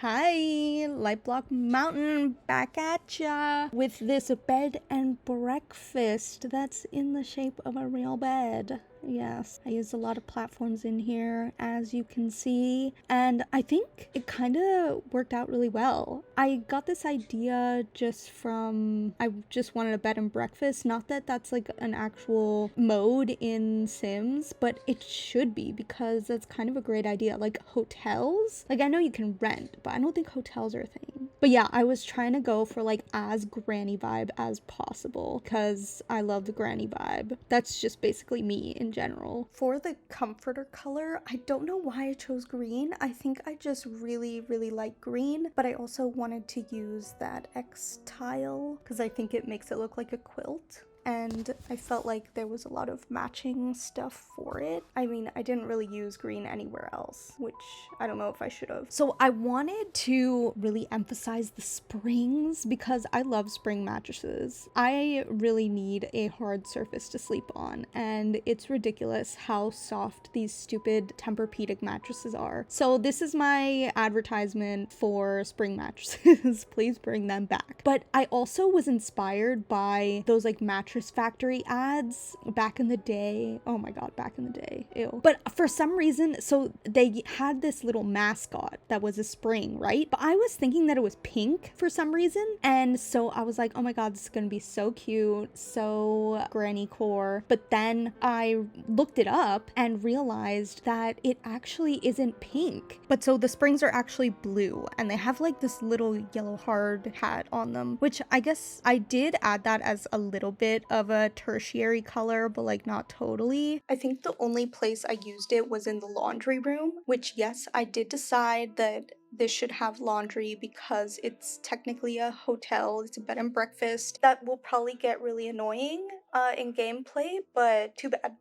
Hi, lightblockmount back at ya with this bed and breakfast that's in the shape of a real bed. Yes, I used a lot of platforms in here, as you can see, and I think it kind of worked out really well. I got this idea I just wanted a bed and breakfast. Not that that's like an actual mode in Sims, but it should be because that's kind of a great idea. Like hotels, like I know you can rent, but I don't think hotels are a thing. But yeah, I was trying to go for like as granny vibe as possible because I love the granny vibe. That's just basically me in general. For the comforter color, I don't know why I chose green. I think I just really like green, but I also wanted to use that X tile because I think it makes it look like a quilt. And I felt like there was a lot of matching stuff for it. I mean, I didn't really use green anywhere else, which I don't know if I should have. So I wanted to really emphasize the springs because I love spring mattresses. I really need a hard surface to sleep on, and it's ridiculous how soft these stupid Tempur-Pedic mattresses are. So this is my advertisement for spring mattresses. Please bring them back. But I also was inspired by those like mattress factory ads back in the day. Oh my god, back in the day. Ew. But for some reason, so they had this little mascot that was a spring, right? But I was thinking that it was pink for some reason. And so I was like, oh my god, this is gonna be so cute, so granny core. But then I looked it up and realized that it actually isn't pink. But so the springs are actually blue and they have like this little yellow hard hat on them, which I guess I did add that as a little bit of a tertiary color, but like not totally. I think the only place I used it was in the laundry room, which yes, I did decide that this should have laundry because it's technically a hotel, it's a bed and breakfast. That will probably get really annoying in gameplay, but too bad.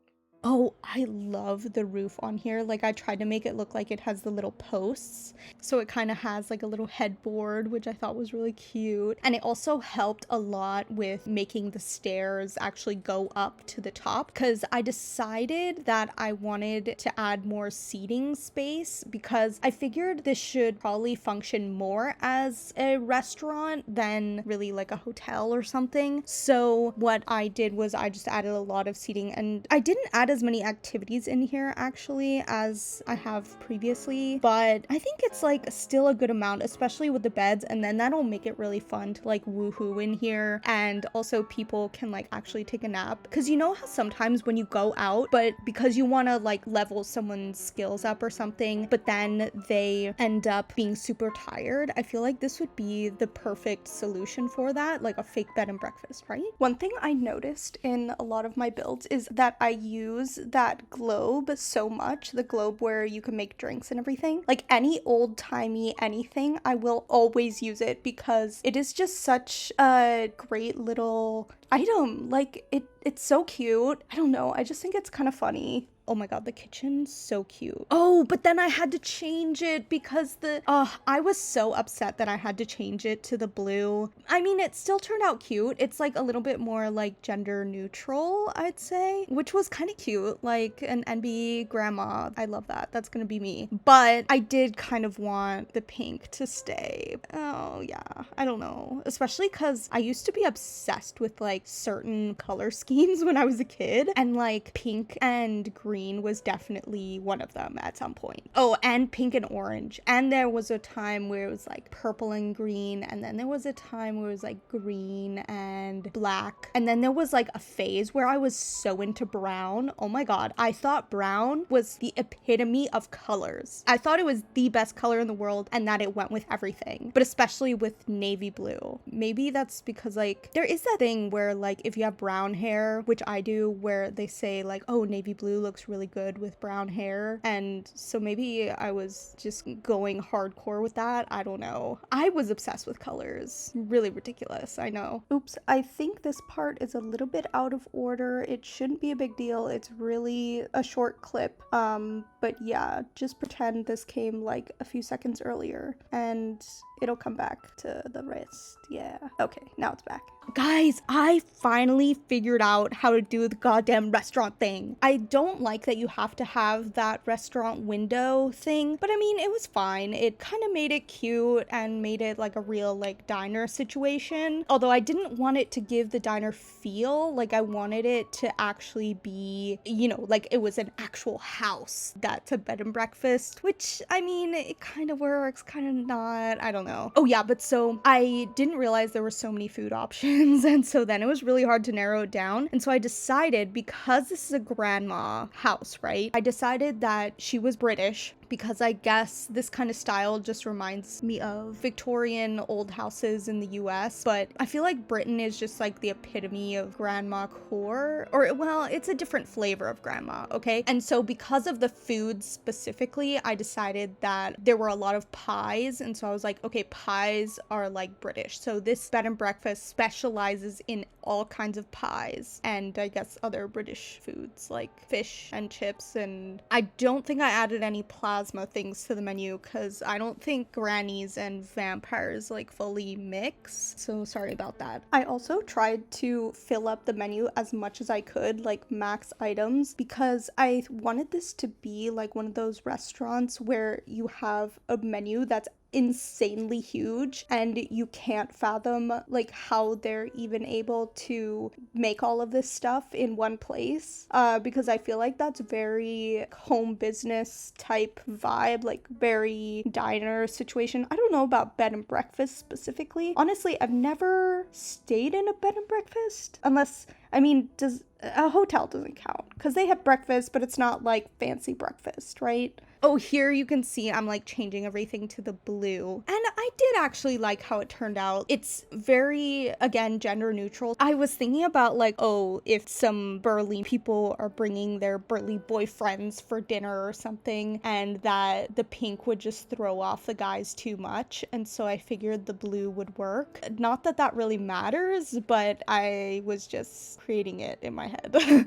Oh, I love the roof on here. Like I tried to make it look like it has the little posts. So it kind of has like a little headboard, which I thought was really cute. And it also helped a lot with making the stairs actually go up to the top because I decided that I wanted to add more seating space because I figured this should probably function more as a restaurant than really like a hotel or something. So what I did was I just added a lot of seating, and I didn't add as many activities in here actually as I have previously, but I think it's like still a good amount, especially with the beds, and then that'll make it really fun to like woohoo in here, and also people can like actually take a nap because you know how sometimes when you go out but because you want to like level someone's skills up or something but then they end up being super tired. I feel like this would be the perfect solution for that, like a fake bed and breakfast, right? One thing I noticed in a lot of my builds is that I use that globe so much, the globe where you can make drinks and everything. Like any old-timey anything, I will always use it because it is just such a great little item. Like it's so cute. I don't know, I just think it's kind of funny. Oh my god, the kitchen's so cute. Oh, but then I had to change it because I was so upset that I had to change it to the blue. I mean, it still turned out cute. It's like a little bit more like gender neutral, I'd say, which was kind of cute, like an NB grandma. I love that. That's gonna be me. But I did kind of want the pink to stay. Oh yeah, I don't know. Especially because I used to be obsessed with like certain color schemes when I was a kid, and like pink and green was definitely one of them at some point. Oh, and pink and orange. And there was a time where it was like purple and green, and then there was a time where it was like green and black. And then there was like a phase where I was so into brown. Oh my god, I thought brown was the epitome of colors. I thought it was the best color in the world and that it went with everything, but especially with navy blue. Maybe that's because like there is that thing where like if you have brown hair, which I do, where they say like, oh, navy blue looks really good with brown hair, and so maybe I was just going hardcore with that. I don't know. I was obsessed with colors. Really ridiculous, I know. Oops, I think this part is a little bit out of order. It shouldn't be a big deal. It's really a short clip. But yeah, just pretend this came like a few seconds earlier and it'll come back to the rest. Yeah. Okay, now it's back. Guys, I finally figured out how to do the goddamn restaurant thing. I don't like that you have to have that restaurant window thing, but I mean, it was fine. It kind of made it cute and made it like a real like diner situation. Although I didn't want it to give the diner feel, like I wanted it to actually be, you know, like it was an actual house that's a bed and breakfast, which I mean, it kind of works, kind of not, I don't know. Oh yeah, but so I didn't realize there were so many food options. And so then it was really hard to narrow it down. And so I decided, because this is a grandma house, right? I decided that she was British, because I guess this kind of style just reminds me of Victorian old houses in the US. But I feel like Britain is just like the epitome of grandma core, or well, it's a different flavor of grandma, okay? And so because of the food specifically, I decided that there were a lot of pies. And so I was like, okay, pies are like British. So this bed and breakfast specializes in all kinds of pies and I guess other British foods like fish and chips. And I don't think I added any plasma things to the menu because I don't think grannies and vampires like fully mix. So sorry about that. I also tried to fill up the menu as much as I could, like max items, because I wanted this to be like one of those restaurants where you have a menu that's insanely huge and you can't fathom like how they're even able to make all of this stuff in one place, because I feel like that's very home business type vibe, like very diner situation. I don't know about bed and breakfast specifically. Honestly, I've never stayed in a bed and breakfast, unless, I mean, does a hotel doesn't count because they have breakfast, but it's not like fancy breakfast, right? Oh, here you can see I'm like changing everything to the blue. And I did actually like how it turned out. It's very, again, gender neutral. I was thinking about like, oh, if some burly people are bringing their burly boyfriends for dinner or something, and that the pink would just throw off the guys too much. And so I figured the blue would work. Not that that really matters, but I was just creating it in my head.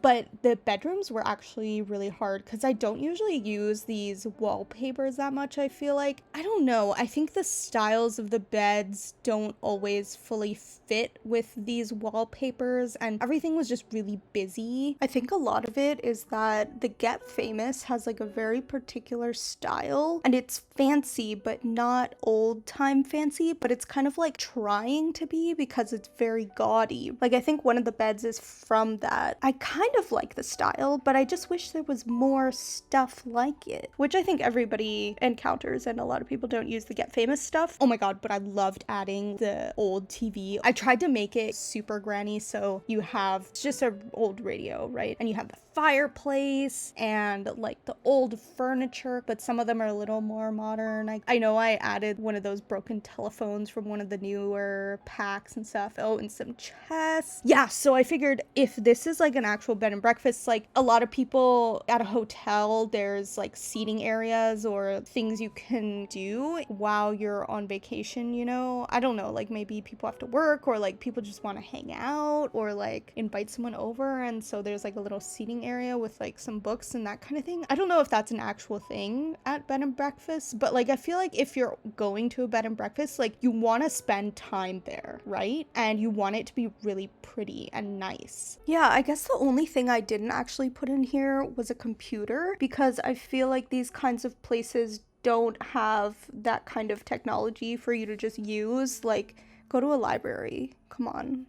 But the bedrooms were actually really hard because I don't usually use these wallpapers that much. I feel like, I don't know, I think the styles of the beds don't always fully fit with these wallpapers and everything was just really busy. I think a lot of it is that the Get Famous has like a very particular style and it's fancy but not old time fancy, but it's kind of like trying to be because it's very gaudy. Like I think one of the beds is from that. I kind of like the style, but I just wish there was more stuff like it, which I think everybody encounters and a lot of people don't use the Get Famous stuff. Oh my god, but I loved adding the old TV. I tried to make it super granny, so you have just an old radio, right? And you have the fireplace and like the old furniture, but some of them are a little more modern. I know I added one of those broken telephones from one of the newer packs and stuff. Oh, and some chests. Yeah, so I figured if this is like an actual bed and breakfast, like a lot of people at a hotel, there's like seating areas or things you can do while you're on vacation, you know? I don't know, like maybe people have to work or like people just want to hang out or like invite someone over, and so there's like a little seating area with like some books and that kind of thing. I don't know if that's an actual thing at bed and breakfast, but like I feel like if you're going to a bed and breakfast, like you want to spend time there, right? And you want it to be really pretty and nice. Yeah, I guess the only thing I didn't actually put in here was a computer because I feel like these kinds of places don't have that kind of technology for you to just use. Like, go to a library. Come on.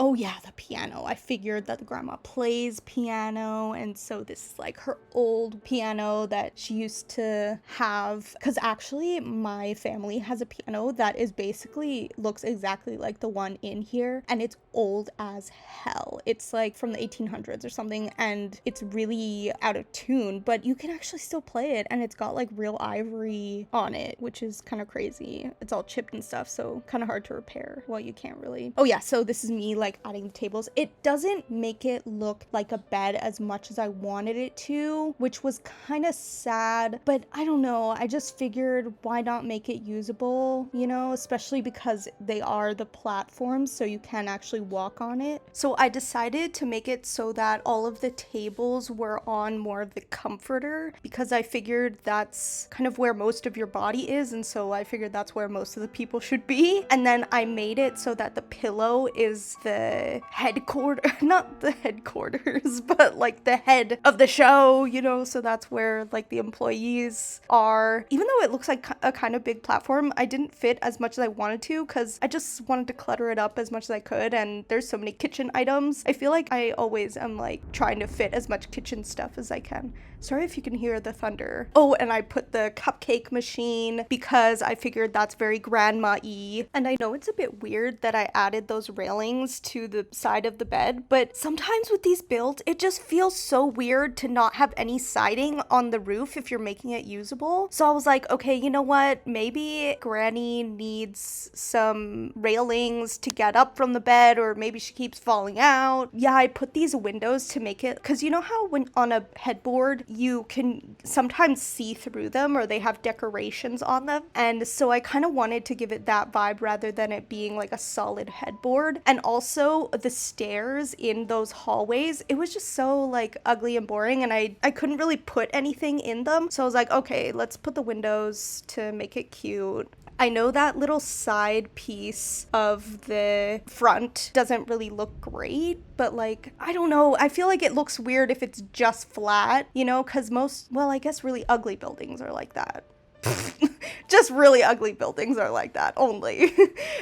Oh yeah, the piano. I figured that the grandma plays piano, and so this is like her old piano that she used to have. Because actually, my family has a piano that is basically looks exactly like the one in here, and it's old as hell. It's like from the 1800s or something, and it's really out of tune, but you can actually still play it, and it's got like real ivory on it, which is kind of crazy. It's all chipped and stuff, so kind of hard to repair. Well, you can't really. Oh yeah, so this is me like like adding the tables. It doesn't make it look like a bed as much as I wanted it to, which was kind of sad, but I don't know. I just figured why not make it usable, you know, especially because they are the platforms so you can actually walk on it. So I decided to make it so that all of the tables were on more of the comforter because I figured that's kind of where most of your body is, and so I figured that's where most of the people should be. And then I made it so that the pillow is the headquarters, not the headquarters, but like the head of the show, you know, so that's where like the employees are. Even though it looks like a kind of big platform, I didn't fit as much as I wanted to because I just wanted to clutter it up as much as I could, and there's so many kitchen items. I feel like I always am like trying to fit as much kitchen stuff as I can. Sorry if you can hear the thunder. Oh, and I put the cupcake machine because I figured that's very grandma-y. And I know it's a bit weird that I added those railings to the side of the bed, but sometimes with these builds, it just feels so weird to not have any siding on the roof if you're making it usable. So I was like, okay, you know what? Maybe Granny needs some railings to get up from the bed, or maybe she keeps falling out. Yeah, I put these windows to make it, because you know how when on a headboard, you can sometimes see through them or they have decorations on them. And so I kind of wanted to give it that vibe rather than it being like a solid headboard. And also the stairs in those hallways, it was just so like ugly and boring, and I couldn't really put anything in them. So I was like, okay, let's put the windows to make it cute. I know that little side piece of the front doesn't really look great, but like, I don't know. I feel like it looks weird if it's just flat, you know, because I guess really ugly buildings are like that. Just really ugly buildings are like that only.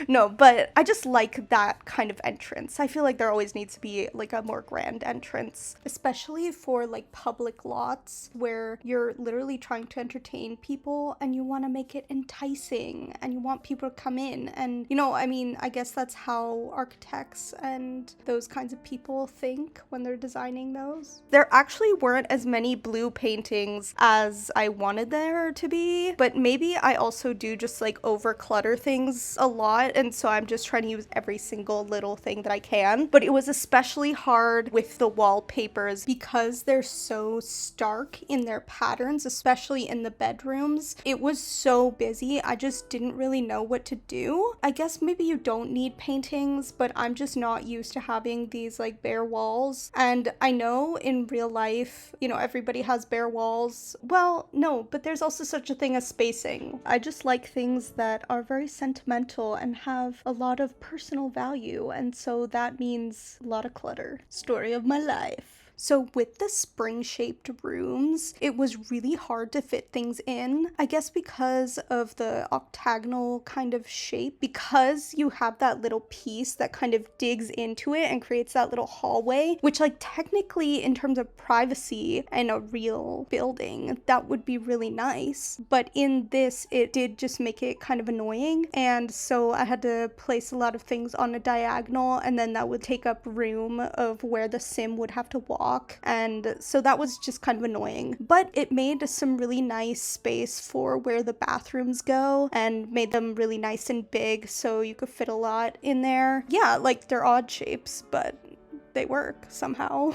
No, but I just like that kind of entrance. I feel like there always needs to be like a more grand entrance, especially for like public lots where you're literally trying to entertain people and you want to make it enticing and you want people to come in. And, you know, I mean, I guess that's how architects and those kinds of people think when they're designing those. There actually weren't as many blue paintings as I wanted there to be, but maybe I also do just like over clutter things a lot, and so I'm just trying to use every single little thing that I can. But it was especially hard with the wallpapers because they're so stark in their patterns, especially in the bedrooms. It was so busy, I just didn't really know what to do. I guess maybe you don't need paintings, but I'm just not used to having these like bare walls. And I know in real life, you know, everybody has bare walls. Well, no, but there's also such a thing as spacing. I just like things that are very sentimental and have a lot of personal value, and so that means a lot of clutter. Story of my life. So with the spring-shaped rooms, it was really hard to fit things in. I guess because of the octagonal kind of shape, because you have that little piece that kind of digs into it and creates that little hallway, which like technically in terms of privacy in a real building, that would be really nice. But in this, it did just make it kind of annoying. And so I had to place a lot of things on a diagonal, and then that would take up room of where the sim would have to walk. And so that was just kind of annoying, but it made some really nice space for where the bathrooms go and made them really nice and big so you could fit a lot in there. Yeah, like they're odd shapes, but they work somehow.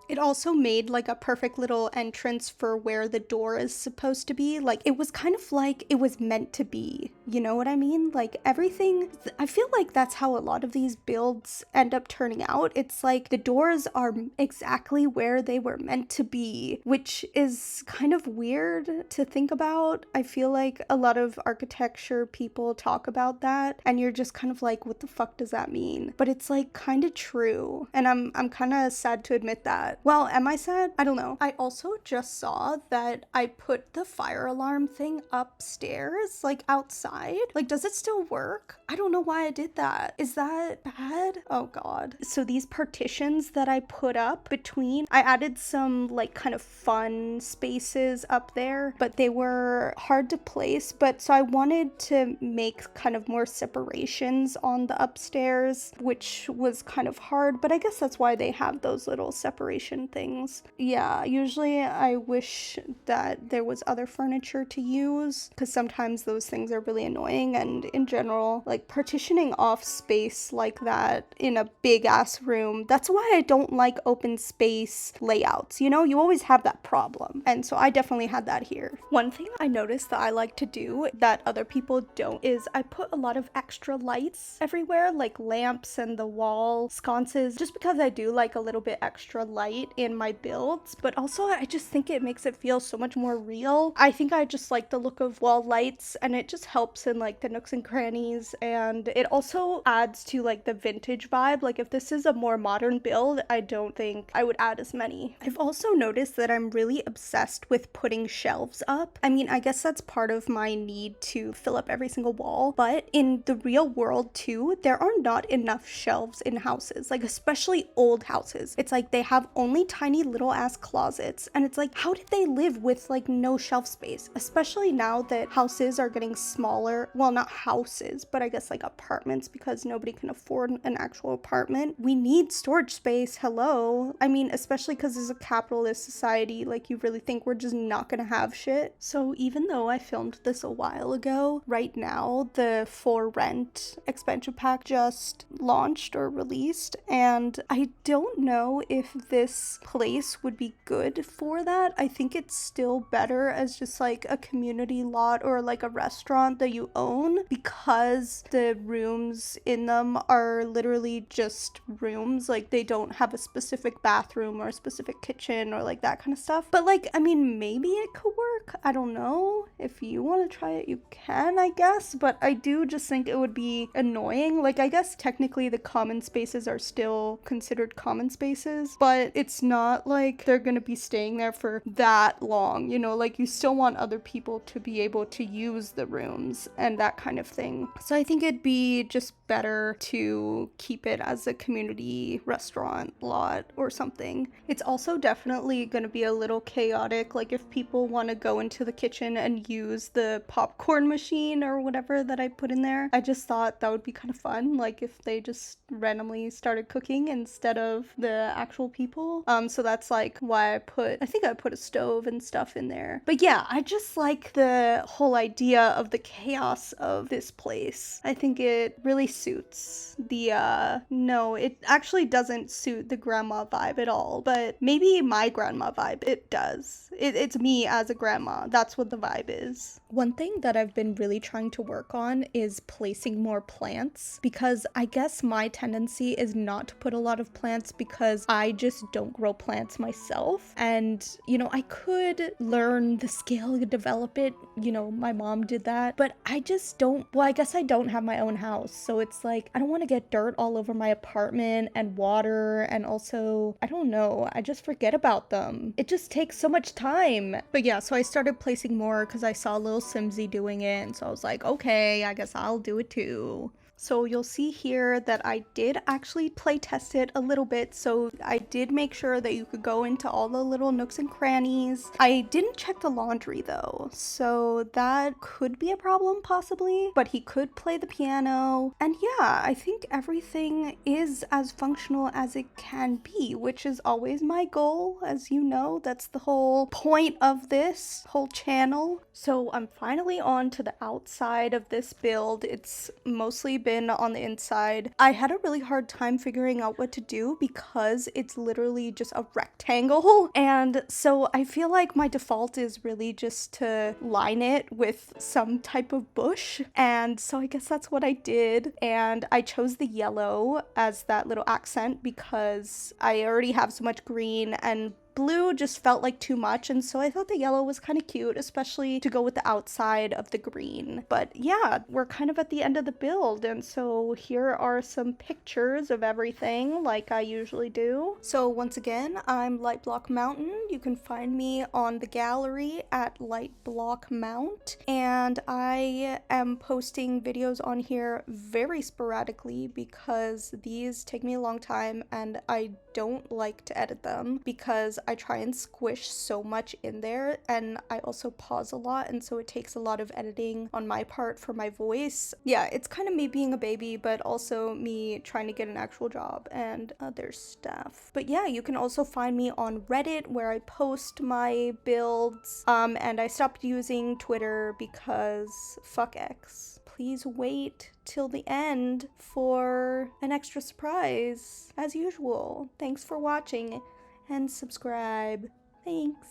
It also made like a perfect little entrance for where the door is supposed to be. Like it was kind of like it was meant to be, you know what I mean? Like everything, I feel like that's how a lot of these builds end up turning out. It's like the doors are exactly where they were meant to be, which is kind of weird to think about. I feel like a lot of architecture people talk about that and you're just kind of like, what the fuck does that mean? But it's like kind of true. And I'm kind of sad to admit that. Well, am I sad? I don't know. I also just saw that I put the fire alarm thing upstairs, like outside. Like, does it still work? I don't know why I did that. Is that bad? Oh God. So these partitions that I put up between, I added some like kind of fun spaces up there, but they were hard to place. But so I wanted to make kind of more separations on the upstairs, which was kind of hard, but I guess guess that's why they have those little separation things. Yeah, usually I wish that there was other furniture to use, because sometimes those things are really annoying, and in general, like partitioning off space like that in a big ass room, that's why I don't like open space layouts. You know, you always have that problem, and so I definitely had that here. One thing I noticed that I like to do that other people don't is I put a lot of extra lights everywhere, like lamps and the wall sconces, just because I do like a little bit extra light in my builds, but also I just think it makes it feel so much more real. I think I just like the look of wall lights, and it just helps in like the nooks and crannies, and it also adds to like the vintage vibe. Like if this is a more modern build, I don't think I would add as many. I've also noticed that I'm really obsessed with putting shelves up. I mean, I guess that's part of my need to fill up every single wall, but in the real world too, there are not enough shelves in houses, like especially old houses. It's like they have only tiny little ass closets, and it's like, how did they live with like no shelf space? Especially now that houses are getting smaller. Well, not houses, but I guess like apartments, because nobody can afford an actual apartment. We need storage space. Hello. I mean, especially because it's a capitalist society, like you really think we're just not gonna have shit? So even though I filmed this a while ago, right now the For Rent expansion pack just launched or released, and I don't know if this place would be good for that. I think it's still better as just like a community lot or like a restaurant that you own, because the rooms in them are literally just rooms. Like they don't have a specific bathroom or a specific kitchen or like that kind of stuff. But like, I mean, maybe it could work. I don't know. If you want to try it, you can, I guess. But I do just think it would be annoying. Like, I guess technically the common spaces are still considered common spaces, but it's not like they're gonna be staying there for that long, you know, like you still want other people to be able to use the rooms and that kind of thing. So I think it'd be just better to keep it as a community restaurant lot or something. It's also definitely gonna be a little chaotic, like if people want to go into the kitchen and use the popcorn machine or whatever that I put in there. I just thought that would be kind of fun, like if they just randomly started cooking instead of the actual people. So that's like why I think I put a stove and stuff in there. But yeah, I just like the whole idea of the chaos of this place. I think it really suits the no, it actually doesn't suit the grandma vibe at all, but maybe my grandma vibe, it does. It's me as a grandma. That's what the vibe is. One thing that I've been really trying to work on is placing more plants, because I guess my tendency is not to put a lot of plants because I just don't grow plants myself. And, you know, I could learn the skill to develop it. You know, my mom did that, but I just don't, well, I guess I don't have my own house. So it's like, I don't want to get dirt all over my apartment and water. And also, I don't know, I just forget about them. It just takes so much time. But yeah, so I started placing more because I saw little Simsy doing it. And so I was like, okay, I guess I'll do it too. So you'll see here that I did actually play test it a little bit. So I did make sure that you could go into all the little nooks and crannies. I didn't check the laundry though, so that could be a problem possibly, but he could play the piano. And yeah, I think everything is as functional as it can be, which is always my goal. As you know, that's the whole point of this whole channel. So I'm finally on to the outside of this build. It's mostly been on the inside. I had a really hard time figuring out what to do because it's literally just a rectangle, and so I feel like my default is really just to line it with some type of bush, and so I guess that's what I did. And I chose the yellow as that little accent because I already have so much green, and blue just felt like too much, and so I thought the yellow was kind of cute, especially to go with the outside of the green. But yeah, we're kind of at the end of the build, and so here are some pictures of everything like I usually do. So once again, I'm lightblockmount. You can find me on the gallery at lightblockmount, and I am posting videos on here very sporadically because these take me a long time and I don't like to edit them because I try and squish so much in there, and I also pause a lot, and so it takes a lot of editing on my part for my voice. Yeah, it's kind of me being a baby, but also me trying to get an actual job and other stuff. But yeah, you can also find me on Reddit where I post my builds, and I stopped using Twitter because fuck X. Please wait till the end for an extra surprise, as usual. Thanks for watching, and subscribe. Thanks.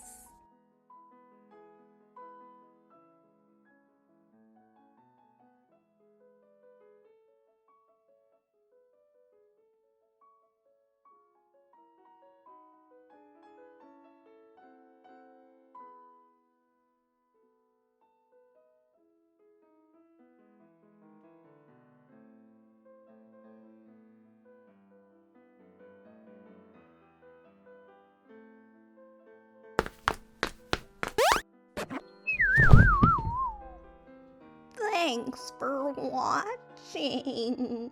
Thanks for watching.